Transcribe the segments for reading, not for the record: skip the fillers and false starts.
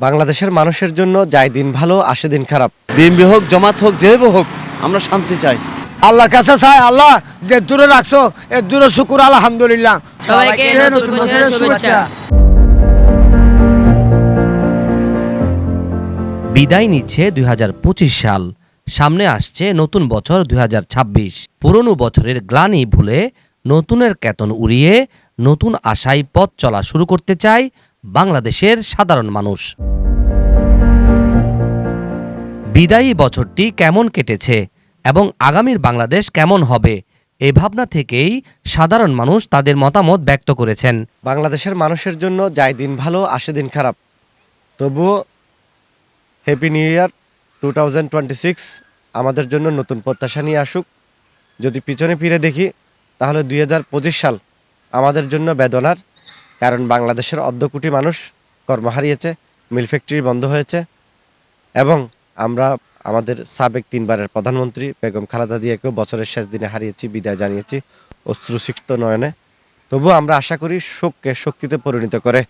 বাংলাদেশের মানুষের জন্য যায় দিন ভালো আসে দিন খারাপ। বিএনপি হোক, জামাত হোক, যেভাবে হোক, আমরা শান্তি চাই। আল্লাহর কাছে চাই, আল্লাহ যে দূরে রাখছো এ দূরে শুকুর আলহামদুলিল্লাহ। সবাইকে নতুন বছরের শুভেচ্ছা। বিদায় নিচ্ছে ২০২৫ সাল, সামনে আসছে নতুন বছর ২০২৬। পুরনো বছরের গ্লানি ভুলে নতুনের কেতন উড়িয়ে নতুন আশায় পথ চলা শুরু করতে চায় বাংলাদেশের সাধারণ মানুষ। বিদায়ী বছরটি কেমন কেটেছে এবং আগামীর বাংলাদেশ কেমন হবে, এই ভাবনা থেকেই সাধারণ মানুষ তাদের মতামত ব্যক্ত করেছেন। বাংলাদেশের মানুষের জন্য যায় দিন ভালো আসে দিন খারাপ, তবুও হ্যাপি নিউ ইয়ার 2026 আমাদের জন্য নতুন প্রত্যাশা নিয়ে আসুক। যদি পিছনে ফিরে দেখি তাহলে 2025 সাল আমাদের জন্য বেদনার, কারণ বাংলাদেশের অর্ধ কোটি মানুষ কর্ম হারিয়েছে, মিল ফ্যাক্টরি বন্ধ হয়েছে এবং আমরা আমাদের সাবেক 3বারের প্রধানমন্ত্রী বেগম খালেদা জিয়াকেও বছরের শেষ দিনে হারিয়েছি, বিদায় জানিয়েছি অশ্রুসিক্ত নয়নে। তবুও আমরা আশা করি শোককে শক্তিতে পরিণত করে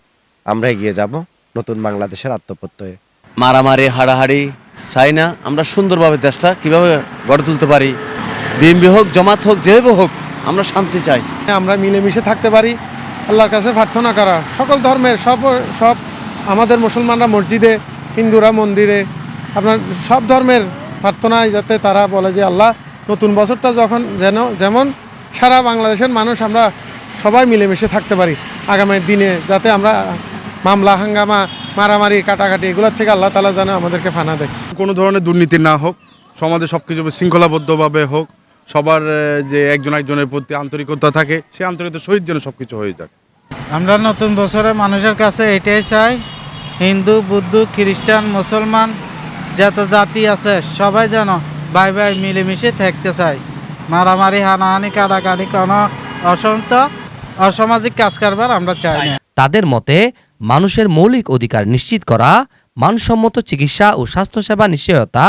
আমরা এগিয়ে যাব নতুন বাংলাদেশের আত্মপ্রত্যয়ে। মারামারি, হাড়াহাড়ি চাই না। আমরা সুন্দরভাবে দেশটা কিভাবে গড়ে তুলতে পারি, বিএনপি হোক, জামাত হোক, যেভাবে হোক, আমরা শান্তি চাই। আমরা মিলেমিশে থাকতে পারি, আল্লাহর কাছে প্রার্থনা করা। সকল ধর্মের সব আমাদের মুসলমানরা মসজিদে, হিন্দুরা মন্দিরে, আপনার সব ধর্মের প্রার্থনায় যাতে তারা বলে যে আল্লাহ নতুন বছরটা যেমন সারা বাংলাদেশের মানুষ আমরা সবাই মিলেমিশে থাকতে পারি আগামীর দিনে, যাতে আমরা মামলা হাঙ্গামা, মারামারি, কাটাকাটি এগুলোর থেকে আল্লাহ তাআলা যেন আমাদেরকে ফানা দেয়। কোনো ধরনের দুর্নীতি না হোক, সমাজে সব কিছু শৃঙ্খলাবদ্ধভাবে হোক, সবার যে একজন একজনের প্রতি আন্তরিকতা থাকে, সেই আন্তরিকতার সহিত যেন সব কিছু হয়ে যায়। আমরা নতুন বছরে মানুষের কাছে এটাই চাই, হিন্দু, বৌদ্ধ, খ্রিস্টান, মুসলমান যত জাতি আছে সবাই যেন ভাই ভাই মিলেমিশে থাকতে চাই। মারামারি, হানাহানি, কাটাকাটি, কোনো অসামাজিক কাজ কারবার আমরা চাই না। তাদের মতে মানুষের মৌলিক অধিকার নিশ্চিত করা, মানসম্মত চিকিৎসা ও স্বাস্থ্যসেবা নিশ্চয়তা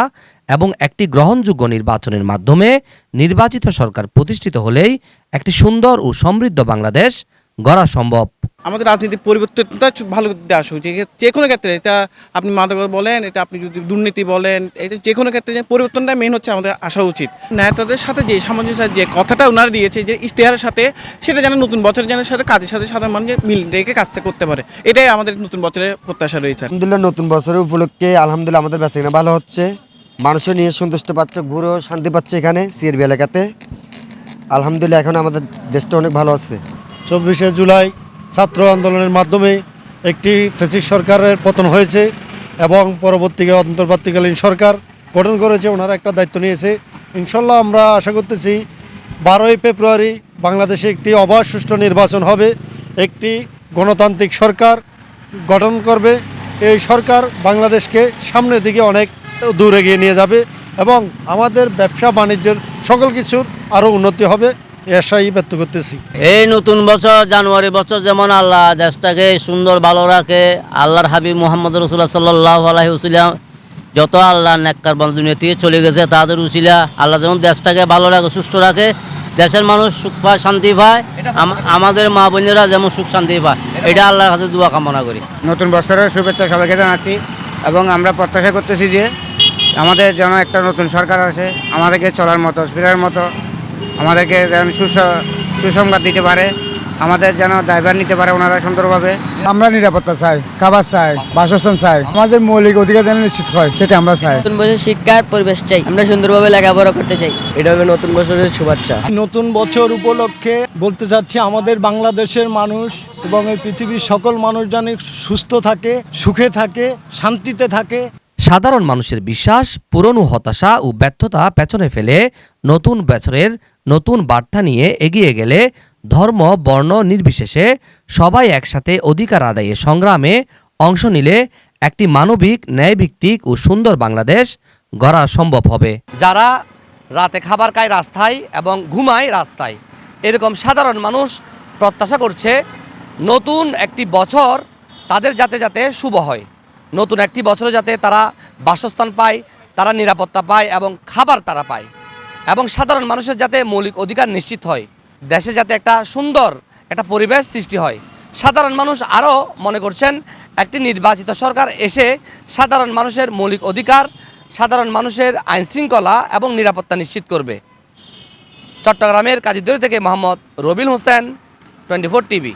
এবং একটি গ্রহণযোগ্য নির্বাচনের মাধ্যমে নির্বাচিত সরকার প্রতিষ্ঠিত হলেই একটি সুন্দর ও সমৃদ্ধ বাংলাদেশ গড়া সম্ভব। আমাদের রাজনীতির পরিবর্তনটা ভালো করতে আসুক, যে কোনো ক্ষেত্রে, এটা আপনি মাদক বলেন, এটা আপনি যদি দুর্নীতি বলেন, এটা যে কোনো ক্ষেত্রে পরিবর্তনটা মেন হচ্ছে আমাদের আসা উচিত। নেতাদের সাথে যে সামঞ্জস্য, যে কথাটা ওনারা দিয়েছে যে ইশতেহারের সাথে, সেটা যেন নতুন বছরের যেন সাথে কাজের সাথে সাধারণ মানুষ মিল রেখে কাজটা করতে পারে, এটাই আমাদের নতুন বছরের প্রত্যাশা রয়েছে। আলহামদুলিল্লাহ নতুন বছরের উপলক্ষে আলহামদুলিল্লাহ আমাদের বেচাকেনা ভালো হচ্ছে, মানুষও নিয়ে সন্তুষ্ট পাচ্ছে, ঘুরেও শান্তি পাচ্ছে এখানে সিআরবি এলাকাতে। আলহামদুলিল্লাহ এখন আমাদের দেশটা অনেক ভালো আছে। 24শে জুলাই ছাত্র আন্দোলনের মাধ্যমে একটি ফ্যাসিস্ট সরকারের পতন হয়েছে এবং পরবর্তীতে অন্তর্বর্তীকালীন সরকার গঠন করেছে, ওনারা একটা দায়িত্ব নিয়েছে। ইনশাল্লাহ আমরা আশা করতেছি 12ই ফেব্রুয়ারি বাংলাদেশে একটি অবাধ সুষ্ঠু নির্বাচন হবে, একটি গণতান্ত্রিক সরকার গঠন করবে। এই সরকার বাংলাদেশকে সামনের দিকে অনেক দূর এগিয়ে নিয়ে যাবে এবং আমাদের ব্যবসা বাণিজ্যের সকল কিছুর আরও উন্নতি হবে, এসাই ব্যক্ত করতেছি। এই নতুন বছর, জানুয়ারি বছর যেমন আল্লাহ দেশটাকে সুন্দর ভালো রাখে, আল্লাহর হাবিব মুহাম্মদ রাসূলুল্লাহ সাল্লাল্লাহু আলাইহি ওয়াসাল্লাম যত আল্লাহ নেককার বান্দা দুনিয়া থেকে চলে গেছে, তাদের উসিলা আল্লাহ যেমন দেশটাকে ভালো রাখে, সুস্থ রাখে, দেশের মানুষ সুখ পায়, শান্তি পায়, আমাদের মা বোনেরা যেমন সুখ শান্তি পায়, এটা আল্লাহর কাছে দোয়া কামনা করি। নতুন বছরের শুভেচ্ছা সবাইকে জানাচ্ছি এবং আমরা প্রত্যাশা করতেছি যে আমাদের যেন একটা নতুন সরকার আসে, আমাদেরকে চলার মতো, ফেরার মতো, আমাদেরকে যেন সুসংবাদ দিতে পারে, আমাদের যেন দায়ভার নিতে পারে ওনারা সুন্দরভাবে। আমরা নিরাপত্তা চাই, খাবার চাই, বাসস্থান চাই, আমাদের মৌলিক অধিকার যেন নিশ্চিত হয় সেটা আমরা চাই। নতুন বছর শিক্ষার পরিবেশ চাই, আমরা সুন্দরভাবে লেখাপড়া করতে চাই, এটা হবে নতুন বছরের শুভেচ্ছা। নতুন বছর উপলক্ষে বলতে চাচ্ছি আমাদের বাংলাদেশের মানুষ এবং এই পৃথিবীর সকল মানুষ যেন সুস্থ থাকে, সুখে থাকে, শান্তিতে থাকে। সাধারণ মানুষের বিশ্বাস পুরনো হতাশা ও ব্যর্থতা পেছনে ফেলে নতুন বছরের নতুন বার্তা নিয়ে এগিয়ে গেলে ধর্ম বর্ণ নির্বিশেষে সবাই একসাথে অধিকার আদায়ে সংগ্রামে অংশ নিলে একটি মানবিক, ন্যায়ভিত্তিক ও সুন্দর বাংলাদেশ গড়া সম্ভব হবে। যারা রাতে খাবার খায় রাস্তায় এবং ঘুমায় রাস্তায়, এরকম সাধারণ মানুষ প্রত্যাশা করছে নতুন একটি বছর তাদের যাতে শুভ হয়, নতুন একটি বছরে যাতে তারা বাসস্থান পায়, তারা নিরাপত্তা পায় এবং খাবার তারা পায় এবং সাধারণ মানুষের যাতে মৌলিক অধিকার নিশ্চিত হয়, দেশে যাতে একটা সুন্দর একটা পরিবেশ সৃষ্টি হয়। সাধারণ মানুষ আরও মনে করছেন একটি নির্বাচিত সরকার এসে সাধারণ মানুষের মৌলিক অধিকার, সাধারণ মানুষের আইন শৃঙ্খলা এবং নিরাপত্তা নিশ্চিত করবে। চট্টগ্রামের কাজীদুয়ারি থেকে মোহাম্মদ রবিল হোসেন, 24 টিভি।